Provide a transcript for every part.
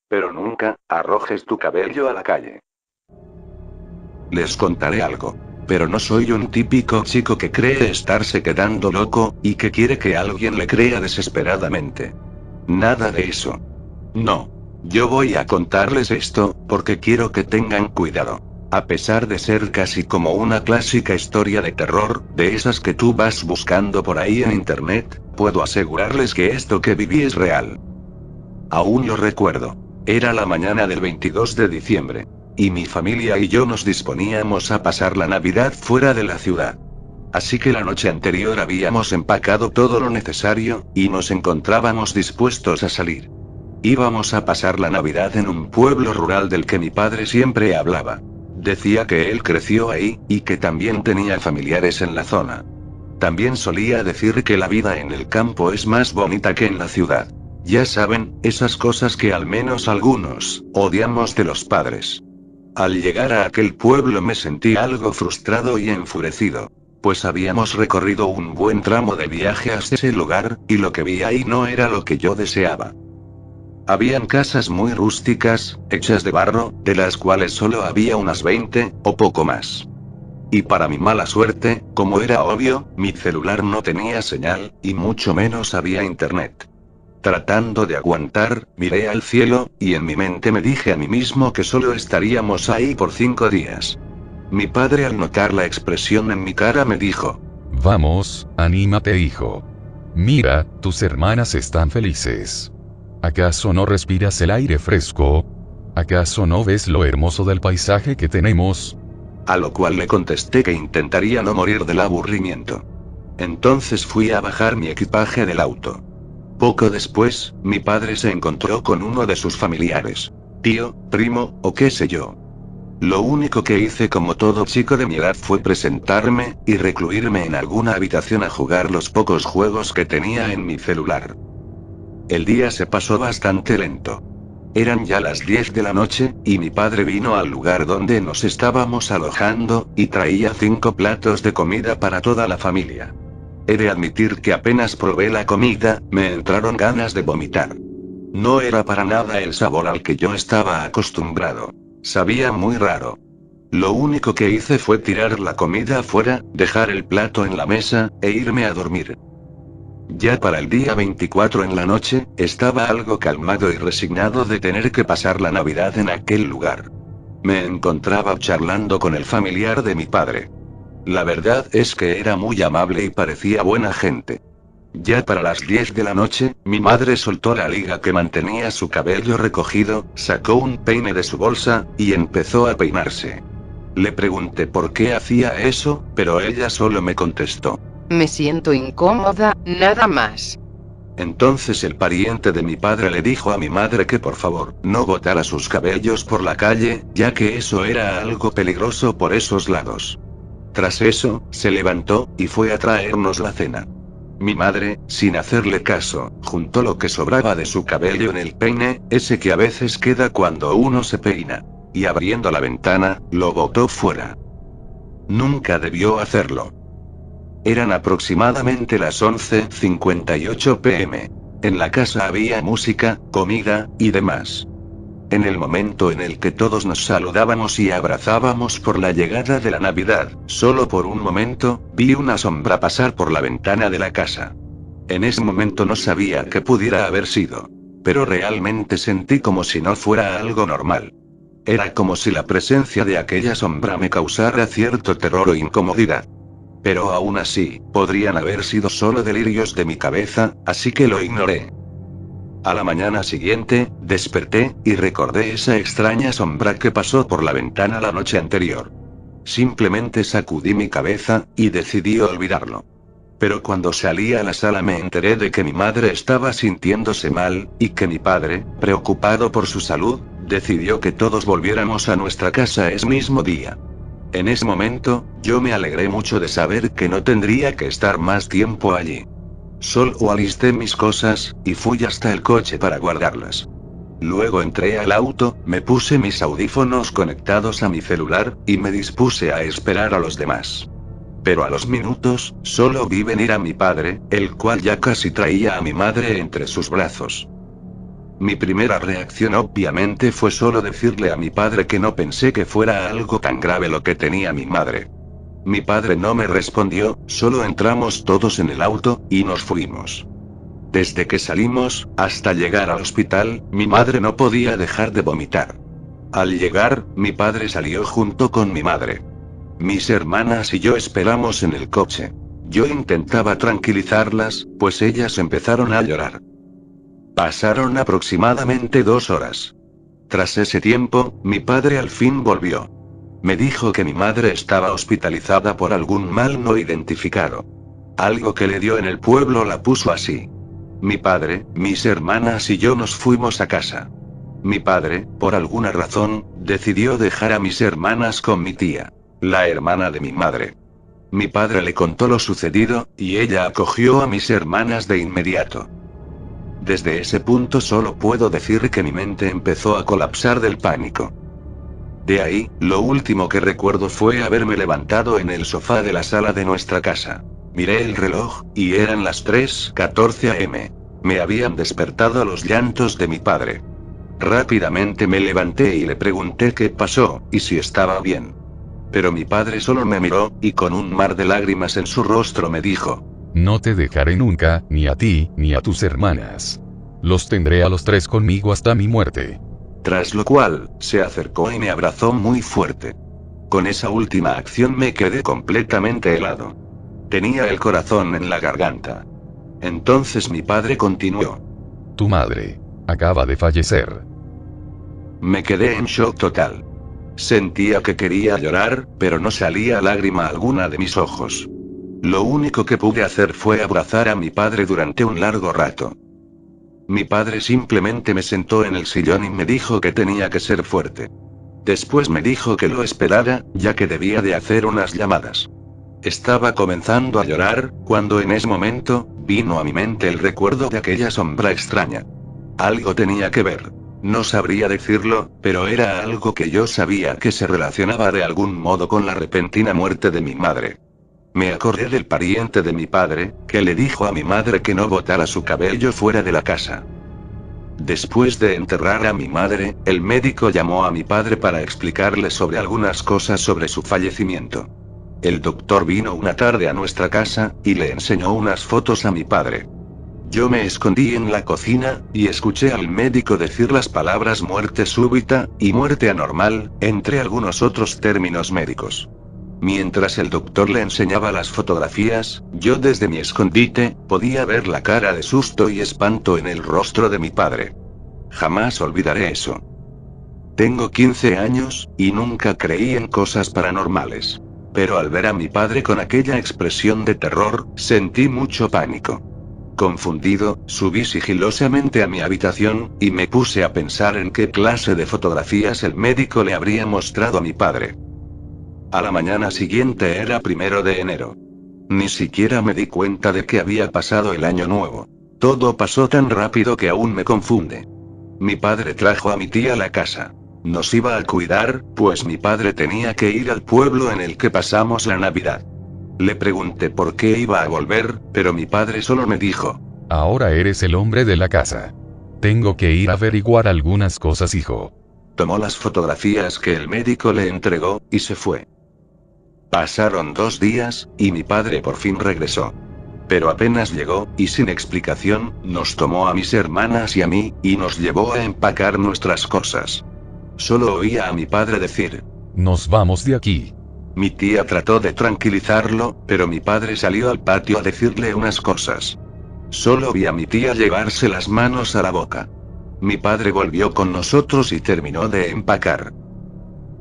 Pero nunca arrojes tu cabello a la calle. Les contaré algo. Pero no soy un típico chico que cree estarse quedando loco, y que quiere que alguien le crea desesperadamente. Nada de eso. No. Yo voy a contarles esto, porque quiero que tengan cuidado. A pesar de ser casi como una clásica historia de terror, de esas que tú vas buscando por ahí en internet, puedo asegurarles que esto que viví es real. Aún lo recuerdo. Era la mañana del 22 de diciembre. Y mi familia y yo nos disponíamos a pasar la Navidad fuera de la ciudad. Así que la noche anterior habíamos empacado todo lo necesario, y nos encontrábamos dispuestos a salir. Íbamos a pasar la Navidad en un pueblo rural del que mi padre siempre hablaba. Decía que él creció ahí, y que también tenía familiares en la zona. También solía decir que la vida en el campo es más bonita que en la ciudad. Ya saben, esas cosas que al menos algunos odiamos de los padres. Al llegar a aquel pueblo me sentí algo frustrado y enfurecido. Pues habíamos recorrido un buen tramo de viaje hasta ese lugar, y lo que vi ahí no era lo que yo deseaba. Habían casas muy rústicas, hechas de barro, de las cuales solo había unas 20, o poco más. Y para mi mala suerte, como era obvio, mi celular no tenía señal, y mucho menos había internet. Tratando de aguantar, miré al cielo, y en mi mente me dije a mí mismo que solo estaríamos ahí por 5 días. Mi padre, al notar la expresión en mi cara, me dijo: Vamos, anímate, hijo. Mira, tus hermanas están felices. ¿Acaso no respiras el aire fresco? ¿Acaso no ves lo hermoso del paisaje que tenemos? A lo cual le contesté que intentaría no morir del aburrimiento. Entonces fui a bajar mi equipaje del auto. Poco después, mi padre se encontró con uno de sus familiares. Tío, primo, o qué sé yo. Lo único que hice como todo chico de mi edad fue presentarme, y recluirme en alguna habitación a jugar los pocos juegos que tenía en mi celular. El día se pasó bastante lento. Eran ya las 10 de la noche, y mi padre vino al lugar donde nos estábamos alojando, y traía 5 platos de comida para toda la familia. He de admitir que apenas probé la comida, me entraron ganas de vomitar. No era para nada el sabor al que yo estaba acostumbrado. Sabía muy raro. Lo único que hice fue tirar la comida afuera, dejar el plato en la mesa, e irme a dormir. Ya para el día 24 en la noche, estaba algo calmado y resignado de tener que pasar la Navidad en aquel lugar. Me encontraba charlando con el familiar de mi padre. La verdad es que era muy amable y parecía buena gente. Ya para las 10 de la noche, mi madre soltó la liga que mantenía su cabello recogido, sacó un peine de su bolsa, y empezó a peinarse. Le pregunté por qué hacía eso, pero ella solo me contestó: Me siento incómoda, nada más. Entonces el pariente de mi padre le dijo a mi madre que por favor no botara sus cabellos por la calle, ya que eso era algo peligroso por esos lados. Tras eso, se levantó, y fue a traernos la cena. Mi madre, sin hacerle caso, juntó lo que sobraba de su cabello en el peine, ese que a veces queda cuando uno se peina. Y abriendo la ventana, lo botó fuera. Nunca debió hacerlo. Eran aproximadamente las 11:58 p.m. En la casa había música, comida, y demás. En el momento en el que todos nos saludábamos y abrazábamos por la llegada de la Navidad, solo por un momento, vi una sombra pasar por la ventana de la casa. En ese momento no sabía qué pudiera haber sido. Pero realmente sentí como si no fuera algo normal. Era como si la presencia de aquella sombra me causara cierto terror o incomodidad. Pero aún así, podrían haber sido solo delirios de mi cabeza, así que lo ignoré. A la mañana siguiente, desperté, y recordé esa extraña sombra que pasó por la ventana la noche anterior. Simplemente sacudí mi cabeza, y decidí olvidarlo. Pero cuando salí a la sala me enteré de que mi madre estaba sintiéndose mal, y que mi padre, preocupado por su salud, decidió que todos volviéramos a nuestra casa ese mismo día. En ese momento, yo me alegré mucho de saber que no tendría que estar más tiempo allí. Solo alisté mis cosas, y fui hasta el coche para guardarlas. Luego entré al auto, me puse mis audífonos conectados a mi celular, y me dispuse a esperar a los demás. Pero a los minutos, solo vi venir a mi padre, el cual ya casi traía a mi madre entre sus brazos. Mi primera reacción obviamente fue solo decirle a mi padre que no pensé que fuera algo tan grave lo que tenía mi madre. Mi padre no me respondió, solo entramos todos en el auto, y nos fuimos. Desde que salimos, hasta llegar al hospital, mi madre no podía dejar de vomitar. Al llegar, mi padre salió junto con mi madre. Mis hermanas y yo esperamos en el coche. Yo intentaba tranquilizarlas, pues ellas empezaron a llorar. Pasaron aproximadamente 2 horas. Tras ese tiempo, mi padre al fin volvió. Me dijo que mi madre estaba hospitalizada por algún mal no identificado. Algo que le dio en el pueblo la puso así. Mi padre, mis hermanas y yo nos fuimos a casa. Mi padre, por alguna razón, decidió dejar a mis hermanas con mi tía, la hermana de mi madre. Mi padre le contó lo sucedido, y ella acogió a mis hermanas de inmediato. Desde ese punto solo puedo decir que mi mente empezó a colapsar del pánico. De ahí, lo último que recuerdo fue haberme levantado en el sofá de la sala de nuestra casa. Miré el reloj, y eran las 3:14 am. Me habían despertado los llantos de mi padre. Rápidamente me levanté y le pregunté qué pasó, y si estaba bien. Pero mi padre solo me miró, y con un mar de lágrimas en su rostro me dijo: No te dejaré nunca, ni a ti, ni a tus hermanas. Los tendré a los tres conmigo hasta mi muerte. Tras lo cual, se acercó y me abrazó muy fuerte. Con esa última acción me quedé completamente helado. Tenía el corazón en la garganta. Entonces mi padre continuó: Tu madre acaba de fallecer. Me quedé en shock total. Sentía que quería llorar, pero no salía lágrima alguna de mis ojos. Lo único que pude hacer fue abrazar a mi padre durante un largo rato. Mi padre simplemente me sentó en el sillón y me dijo que tenía que ser fuerte. Después me dijo que lo esperara, ya que debía de hacer unas llamadas. Estaba comenzando a llorar, cuando en ese momento, vino a mi mente el recuerdo de aquella sombra extraña. Algo tenía que ver. No sabría decirlo, pero era algo que yo sabía que se relacionaba de algún modo con la repentina muerte de mi madre. Me acordé del pariente de mi padre, que le dijo a mi madre que no botara su cabello fuera de la casa. Después de enterrar a mi madre, el médico llamó a mi padre para explicarle sobre algunas cosas sobre su fallecimiento. El doctor vino una tarde a nuestra casa, y le enseñó unas fotos a mi padre. Yo me escondí en la cocina, y escuché al médico decir las palabras muerte súbita, y muerte anormal, entre algunos otros términos médicos. Mientras el doctor le enseñaba las fotografías, yo desde mi escondite, podía ver la cara de susto y espanto en el rostro de mi padre. Jamás olvidaré eso. Tengo 15 años, y nunca creí en cosas paranormales. Pero al ver a mi padre con aquella expresión de terror, sentí mucho pánico. Confundido, subí sigilosamente a mi habitación, y me puse a pensar en qué clase de fotografías el médico le habría mostrado a mi padre. A la mañana siguiente era 1 de enero. Ni siquiera me di cuenta de que había pasado el año nuevo. Todo pasó tan rápido que aún me confunde. Mi padre trajo a mi tía a la casa. Nos iba a cuidar, pues mi padre tenía que ir al pueblo en el que pasamos la Navidad. Le pregunté por qué iba a volver, pero mi padre solo me dijo: Ahora eres el hombre de la casa. Tengo que ir a averiguar algunas cosas, hijo. Tomó las fotografías que el médico le entregó, y se fue. Pasaron 2 días, y mi padre por fin regresó. Pero apenas llegó, y sin explicación, nos tomó a mis hermanas y a mí, y nos llevó a empacar nuestras cosas. Solo oía a mi padre decir: Nos vamos de aquí. Mi tía trató de tranquilizarlo, pero mi padre salió al patio a decirle unas cosas. Solo vi a mi tía llevarse las manos a la boca. Mi padre volvió con nosotros y terminó de empacar.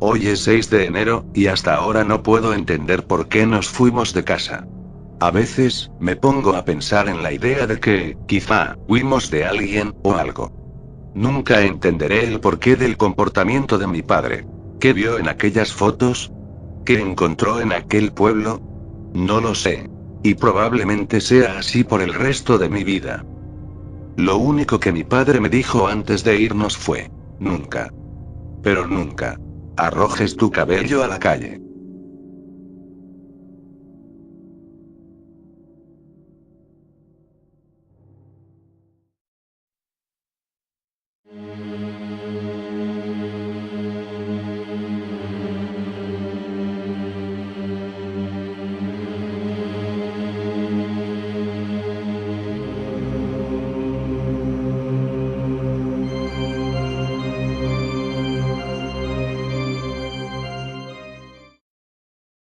Hoy es 6 de enero, y hasta ahora no puedo entender por qué nos fuimos de casa. A veces, me pongo a pensar en la idea de que, quizá, huimos de alguien, o algo. Nunca entenderé el porqué del comportamiento de mi padre. ¿Qué vio en aquellas fotos? ¿Qué encontró en aquel pueblo? No lo sé. Y probablemente sea así por el resto de mi vida. Lo único que mi padre me dijo antes de irnos fue: nunca. Pero nunca arrojes tu cabello a la calle.